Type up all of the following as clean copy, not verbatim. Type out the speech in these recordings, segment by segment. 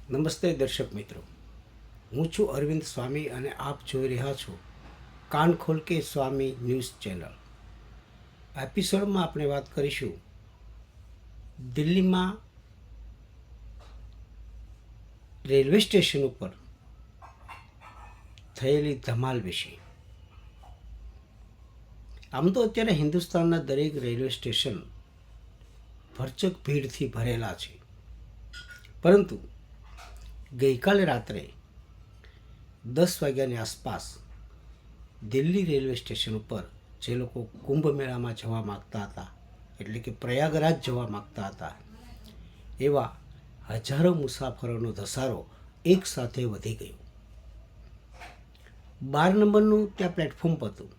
નમસ્તે દર્શક મિત્રો, હું છું અરવિંદ સ્વામી અને આપ જોઈ રહ્યા છો કાન ખોલ કે સ્વામી ન્યૂઝ ચેનલ. આ એપિસોડમાં આપણે વાત કરીશું દિલ્હીમાં રેલવે સ્ટેશન ઉપર થયેલી ધમાલ વિશે. આમ તો અત્યારે હિન્દુસ્તાનના દરેક રેલવે સ્ટેશન ભરચક ભીડથી ભરેલા છે, પરંતુ ગઈકાલે રાત્રે 10 વાગ્યાની આસપાસ દિલ્હી રેલવે સ્ટેશન ઉપર જે લોકો કુંભ મેળામાં જવા માગતા હતા, એટલે કે પ્રયાગરાજ જવા માગતા હતા, એવા હજારો મુસાફરોનો ધસારો એકસાથે વધી ગયો. 12 નંબરનું ત્યાં પ્લેટફોર્મ હતું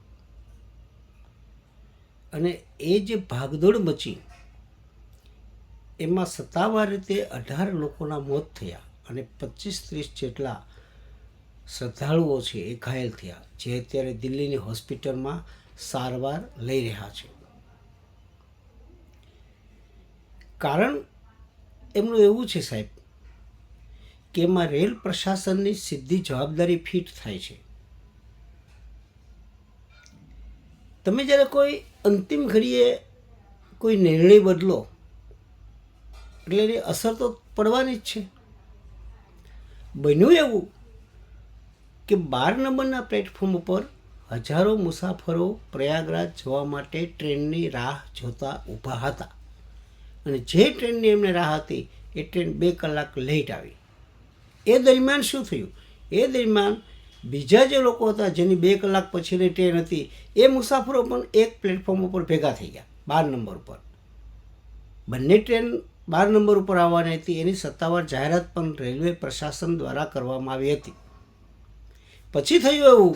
અને એ જે ભાગદોડ મચી એમાં સત્તાવાર રીતે 18 લોકોના મોત થયા અને 25-30 જેટલા શ્રદ્ધાળુઓ છે એ ઘાયલ થયા, જે અત્યારે દિલ્હીની હોસ્પિટલમાં સારવાર લઈ રહ્યા છે. કારણ એમનું એવું છે સાહેબ કે એમાં રેલ પ્રશાસનની સીધી જવાબદારી ફિટ થાય છે. તમે જ્યારે કોઈ અંતિમ ઘડીએ કોઈ નિર્ણય બદલો એટલે એની અસર તો પડવાની જ છે. બન્યું એવું કે 12 નંબરના પ્લેટફોર્મ ઉપર હજારો મુસાફરો પ્રયાગરાજ જવા માટે ટ્રેનની રાહ જોતા ઊભા હતા અને જે ટ્રેનની એમને રાહ હતી એ ટ્રેન 2 કલાક લેટ આવી. એ દરમિયાન શું થયું? એ દરમિયાન બીજા જે લોકો હતા જેની 2 કલાક પછીની ટ્રેન હતી, એ મુસાફરો પણ એક પ્લેટફોર્મ ઉપર ભેગા થઈ ગયા 12 નંબર ઉપર. બંને ટ્રેન 12 નંબર ઉપર આવવાની હતી, એની સત્તાવાર જાહેરાત પણ રેલવે પ્રશાસન દ્વારા કરવામાં આવી હતી. પછી થયું એવું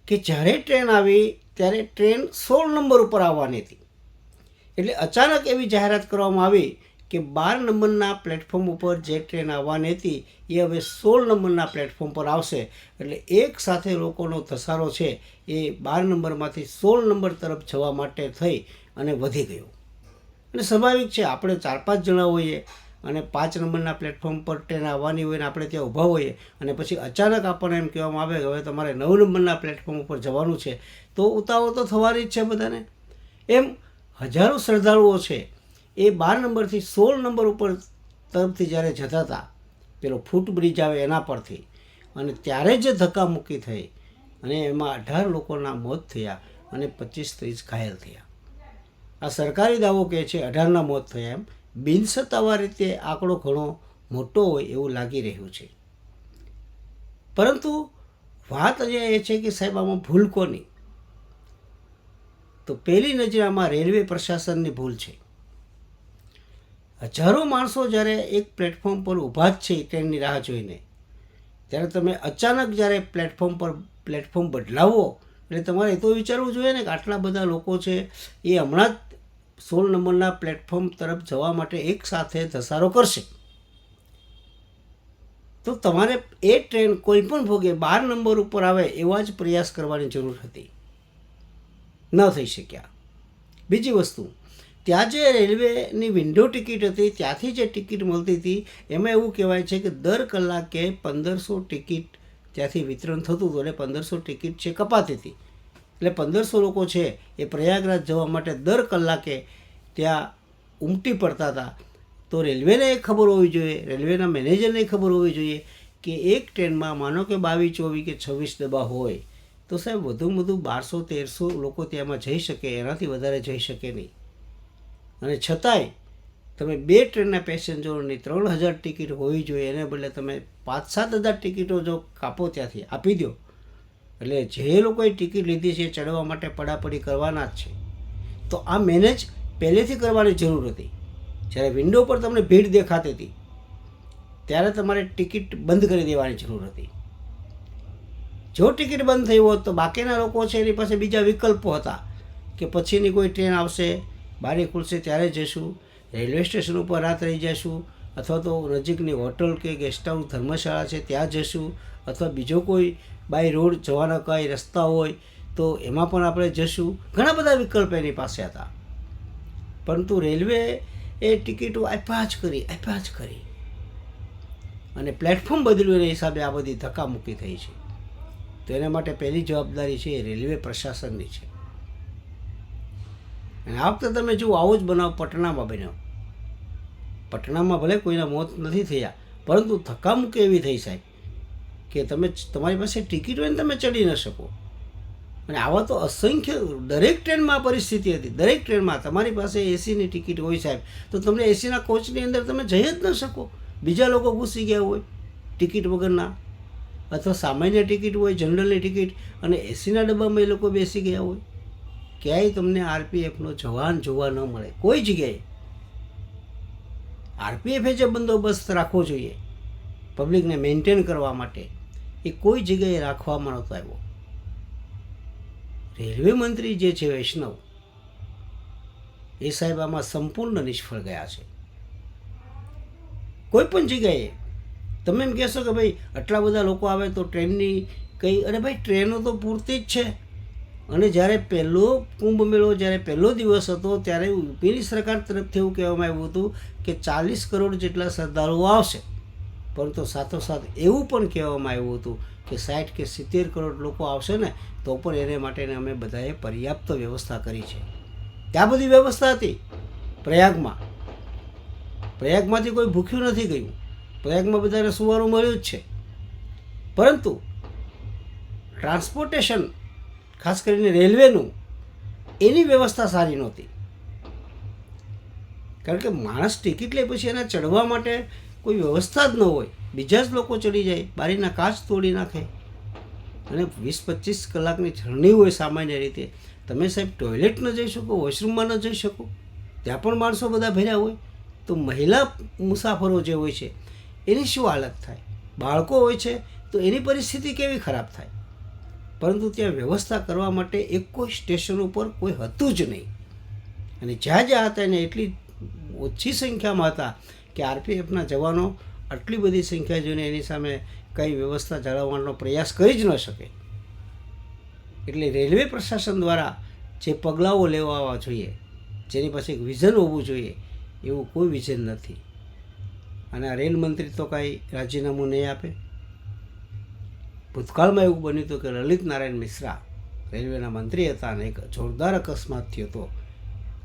કે જ્યારે ટ્રેન આવી ત્યારે ટ્રેન 16 નંબર ઉપર આવવાની હતી, એટલે અચાનક એવી જાહેરાત કરવામાં આવી કે 12 નંબરના પ્લેટફોર્મ ઉપર જે ટ્રેન આવવાની હતી એ હવે 16 નંબરના પ્લેટફોર્મ પર આવશે. એટલે એક સાથે લોકોનો ધસારો છે એ 12 નંબરમાંથી 16 નંબર તરફ જવા માટે થઈ અને વધી ગયો. અને સ્વાભાવિક છે, આપણે 4-5 જણા હોઈએ અને 5 નંબરના પ્લેટફોર્મ પર ટ્રેન આવવાની હોય ને આપણે ત્યાં ઊભા હોઈએ અને પછી અચાનક આપણને એમ કહેવામાં આવે કે હવે તમારે 9 નંબરના પ્લેટફોર્મ ઉપર જવાનું છે, તો ઉતાવળ તો થવાની જ છે બધાને. એમ હજારો શ્રદ્ધાળુઓ છે એ 12 નંબરથી 16 નંબર ઉપર તરફથી જ્યારે જતા હતા, પેલો ફૂટ બ્રિજ આવે એના પરથી, અને ત્યારે જે ધક્કામુક્કી થઈ અને એમાં 18 લોકોના મોત થયા અને 25-30 ઘાયલ થયા. આ સરકારી દાવો કહે છે 18ના મોત થયા, એમ બિનસત્તાવાર રીતે આંકડો ઘણો મોટો હોય એવું લાગી રહ્યું છે. પરંતુ વાત અહીંયા એ છે કે સાહેબ આમાં ભૂલ કોની? તો પહેલી નજરે આમાં રેલવે પ્રશાસનની ભૂલ છે. હજારો માણસો જ્યારે એક પ્લેટફોર્મ પર ઊભા જ છે ટ્રેનની રાહ જોઈને, ત્યારે તમે અચાનક જ્યારે પ્લેટફોર્મ બદલાવો એટલે તમારે તો વિચારવું જોઈએ ને કે આટલા બધા લોકો છે એ હમણાં જ 16 નંબરના પ્લેટફોર્મ તરફ જવા માટે એક સાથે ધસારો કરશે, તો તમારે એ ટ્રેન કોઈ પણ ભોગે 12 નંબર ઉપર આવે એવા જ પ્રયાસ કરવાની જરૂર હતી, ન થઈ શક્યા. બીજી વસ્તુ, ત્યાં જે રેલવેની વિન્ડો ટિકિટ હતી ત્યાંથી જે ટિકિટ મળતી હતી એમાં એવું કહેવાય છે કે દર કલાકે 1500 ટિકિટ ત્યાંથી વિતરણ થતું હતું, એટલે 1500 ટિકિટ છે કપાતી હતી. એટલે 1500 લોકો છે એ પ્રયાગરાજ જવા માટે દર કલાકે ત્યાં ઉમટી પડતા હતા. તો રેલવેને એ ખબર હોવી જોઈએ, રેલવેના મેનેજરને ખબર હોવી જોઈએ કે એક ટ્રેનમાં માનો કે 22, 24 કે 26 ડબ્બા હોય તો સાહેબ વધુમાં વધુ 1200-1300 લોકો ત્યાંમાં જઈ શકે, એનાથી વધારે જઈ શકે નહીં. અને છતાંય તમે 2 ટ્રેનના પેસેન્જરોની 3000 ટિકિટ હોવી જોઈએ, એને બદલે તમે 5-7 હજાર ટિકિટો જો કાપો ત્યાંથી આપી દો, એટલે જે લોકોએ ટિકિટ લીધી છે એ ચડવા માટે પડાપડી કરવાના જ છે. તો આ મેનેજ પહેલેથી કરવાની જરૂર હતી. જ્યારે વિન્ડો પર તમને ભીડ દેખાતી હતી ત્યારે તમારે ટિકિટ બંધ કરી દેવાની જરૂર હતી. જો ટિકિટ બંધ થઈ હોત તો બાકીના લોકો છે એની પાસે બીજા વિકલ્પો હતા કે પછીની કોઈ ટ્રેન આવશે, બારી ખુલશે ત્યારે જઈશું, રેલવે સ્ટેશન ઉપર રાત રહી જઈશું, અથવા તો નજીકની હોટલ કે ગેસ્ટ હાઉસ ધર્મશાળા છે ત્યાં જઈશું, અથવા બીજો કોઈ બાય રોડ જવાના કાંઈ રસ્તા હોય તો એમાં પણ આપણે જઈશું. ઘણા બધા વિકલ્પ એની પાસે હતા, પરંતુ રેલવે એ ટિકિટો આપ્યા જ કરી. અને પ્લેટફોર્મ બદલ્યું એના હિસાબે આ બધી ધક્કામુક્કી થઈ છે. તો એના માટે પહેલી જવાબદારી છે એ રેલવે પ્રશાસનની છે. અને આ વખતે તમે જુઓ, આવો જ બનાવ પટનામાં બન્યો. પટનામાં ભલે કોઈના મોત નથી થયા, પરંતુ ધક્કામુક્કી એવી થઈ સાહેબ કે તમારી પાસે ટિકિટ હોય ને તમે ચડી ન શકો. અને આવા તો અસંખ્ય, દરેક ટ્રેનમાં આ પરિસ્થિતિ હતી. દરેક ટ્રેનમાં તમારી પાસે એસીની ટિકિટ હોય સાહેબ, તો તમને એસીના કોચની અંદર તમે જઈ જ ન શકો. બીજા લોકો ઘૂસી ગયા હોય ટિકિટ વગરના, અથવા સામાન્ય ટિકિટ હોય, જનરલની ટિકિટ, અને એસીના ડબ્બામાં એ લોકો બેસી ગયા હોય. ક્યાંય તમને આરપીએફનો જવાન જોવા ન મળે કોઈ જગ્યાએ. આરપીએફે જે બંદોબસ્ત રાખવો જોઈએ પબ્લિકને મેન્ટેન કરવા માટે, એ કોઈ જગ્યાએ રાખવામાં નહોતો આવ્યો. રેલવે મંત્રી જે છે વૈષ્ણવ, એ સાહેબ આમાં સંપૂર્ણ નિષ્ફળ ગયા છે. કોઈ પણ જગ્યાએ તમે એમ કહેશો કે ભાઈ આટલા બધા લોકો આવે તો ટ્રેનની કંઈ, અરે ભાઈ ટ્રેનો તો પૂરતી જ છે. અને જ્યારે પહેલો કુંભ મેળો, જ્યારે પહેલો દિવસ હતો, ત્યારે યુપીની સરકાર તરફથી એવું કહેવામાં આવ્યું હતું કે 40 કરોડ જેટલા શ્રદ્ધાળુઓ આવશે. પરંતુ સાથોસાથ એવું પણ કહેવામાં આવ્યું હતું કે 60 કે 70 કરોડ લોકો આવશે ને તો પણ એને માટેને અમે બધાએ પર્યાપ્ત વ્યવસ્થા કરી છે. ત્યાં બધી વ્યવસ્થા હતી પ્રયાગમાં. પ્રયાગમાંથી કોઈ ભૂખ્યું નથી ગયું. પ્રયાગમાં બધાને સુવાનું મળ્યું જ છે. પરંતુ ટ્રાન્સપોર્ટેશન, ખાસ કરીને રેલવેનું, એની વ્યવસ્થા સારી નહોતી. કારણ કે માણસ ટિકિટ લે પછી એને ચડવા માટે કોઈ વ્યવસ્થા જ ન હોય. બીજા જ લોકો ચડી જાય, બારીના કાચ તોડી નાખે. અને 20-25 કલાકની જર્ની હોય સામાન્ય રીતે. તમે સાહેબ ટોયલેટ ન જઈ શકો, વોશરૂમમાં ન જઈ શકો, ત્યાં પણ માણસો બધા ભર્યા હોય. તો મહિલા મુસાફરો જે હોય છે એની શું હાલત થાય? બાળકો હોય છે તો એની પરિસ્થિતિ કેવી ખરાબ થાય? પરંતુ ત્યાં વ્યવસ્થા કરવા માટે એક કોઈ સ્ટેશન ઉપર કોઈ હતું જ નહીં. અને જ્યાં જ્યાં હતા એને એટલી ઓછી સંખ્યામાં હતા કે આરપીએફના જવાનો આટલી બધી સંખ્યા જોઈને એની સામે કંઈ વ્યવસ્થા જાળવવાનો પ્રયાસ કરી જ ન શકે. એટલે રેલવે પ્રશાસન દ્વારા જે પગલાઓ લેવા જોઈએ, જેની પાસે એક વિઝન હોવું જોઈએ, એવું કોઈ વિઝન નથી. અને આ રેલ મંત્રી તો કાંઈ રાજીનામું નહીં આપે. ભૂતકાળમાં એવું બન્યું હતું કે લલિત નારાયણ મિશ્રા રેલવેના મંત્રી હતા અને એક જોરદાર અકસ્માત થયો હતો,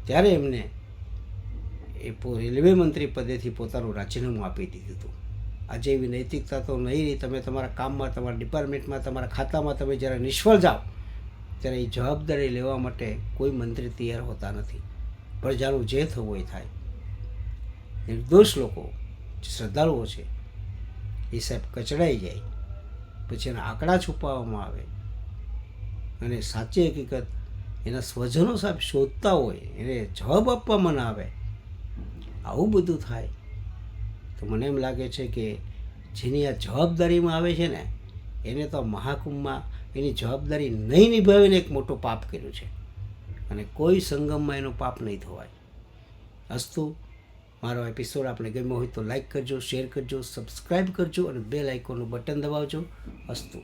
ત્યારે એમને એ રેલવે મંત્રી પદેથી પોતાનું રાજીનામું આપી દીધું હતું. આજે એવી નૈતિકતા તો નહીં રહી. તમે તમારા કામમાં, તમારા ડિપાર્ટમેન્ટમાં, તમારા ખાતામાં તમે જ્યારે નિષ્ફળ જાઓ ત્યારે એ જવાબદારી લેવા માટે કોઈ મંત્રી તૈયાર હોતા નથી. પ્રજાનું જે થવું એ થાય. નિર્દોષ લોકો, જે શ્રદ્ધાળુઓ છે, એ સાહેબ કચડાઈ જાય, પછી એના આંકડા છુપાવવામાં આવે અને સાચી હકીકત એના સ્વજનો સાહેબ શોધતા હોય, એને જવાબ આપવામાં ના આવે, આવું બધું થાય તો મને એમ લાગે છે કે જેની આ જવાબદારીમાં આવે છે ને એને તો મહાકુંભમાં એની જવાબદારી નહીં નિભાવીને એક મોટું પાપ કર્યું છે. અને કોઈ સંગમમાં એનું પાપ નહીં ધોવાય. અસ્તુ, મારો એપિસોડ આપણે ગમ્યો હોય તો લાઈક કરજો, શેર કરજો, સબસ્ક્રાઈબ કરજો અને બેલ આઇકોનનું બટન દબાવજો. અસ્તુ.